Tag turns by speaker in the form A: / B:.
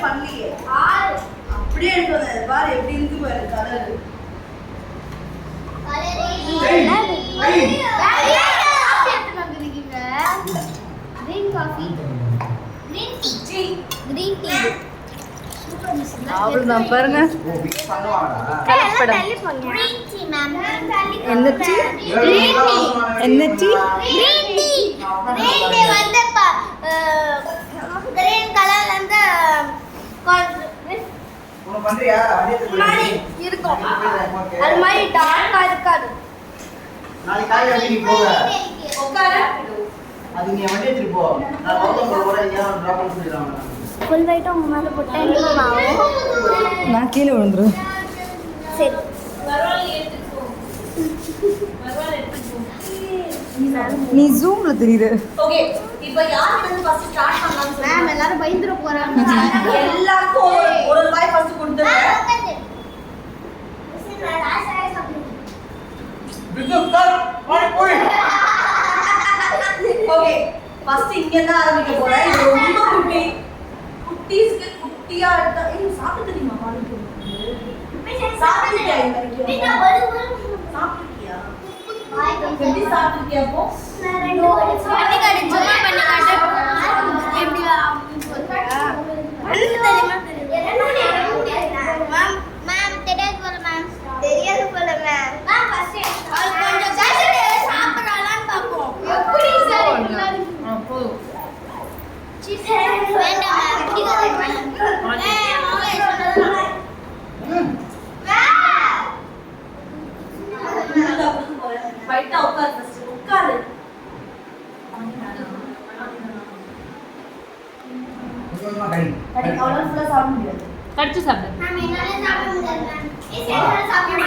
A: பண்ணலையே அப்படியே எடுத்து வந்தேன் பாரு எப்படி இருக்கு பாரு colour
B: green coffee green tea green tea
C: அவ்வளவுதான் பாருங்க கலப்படம்
B: green tea ma'am
C: என்ன டீ என்ன டீ
B: green tea வந்து green கலர்ல இருந்து
D: உன பண்றியா
A: மாதிரி இருக்கும் அது மாதிரி டார்க்கா இருக்காது
D: நாளைக்கு காலையில நீ போக
A: உட்கார
D: அது நீ வண்டி எடுத்துட்டு போ நான் கௌதம் போற இங்க டிராப் பண்ணி சொல்லிடுறாங்க
B: ஃபுல் வெயிட் உங்க மேல போட்டா என்ன ஆகும்
C: நான் கீழே விழுந்துரும்
B: சரி
C: நீ ஜூம்ல தெரியுது
A: ஓகே இப்போ யார் வந்து ஃபர்ஸ்ட் ஸ்டார்ட் பண்ணலாம்னு சொல்லுங்க
B: மேம் எல்லாரும் பயந்துற போறாங்க
A: எல்லாருக்கும் ஒரு ரூபாய் ஃபர்ஸ்ட் கொடுத்துருங்க
D: பிஸ்னஸ் ஸ்டார்ட் பண்ணி போய்
A: ஓகே ஃபர்ஸ்ட் இங்க தான் ஆரம்பிக்க போறேன் இது ரொம்ப குட்டீஸ்க்கு குட்டியா எடுத்தா ஏய் சாப்பிட்டு தெரியுமா பாருங்க சாப்பிட்டியா இது வரைக்கும் சாப்பிட்டியா எப்படி சாப்பிட்டியா அப்போ
B: பண்ணி காட்டு சும்மா பண்ணி காட்டு எப்படி மேம் மேம் தெரியாது போல மேம் தெரியாது போல மேம் மேம் ஃபர்ஸ்ட் கொஞ்சம் சாப்பிடலாம்னு பாப்போம் எப்படி சார்
C: போதும்
B: சீஸ் வேண்டாம் மேம் பிடிக்காது மேம்
A: ஃபைட்டா உட்கார் ஃபர்ஸ்ட் உட்காரு
D: கை
A: அவ்வளோ ஃபுல்லா சாப்பிட முடியாது
C: கடிச்சு சாப்பிடு
B: மேம் என்னால சாப்பிட முடியாது மேம்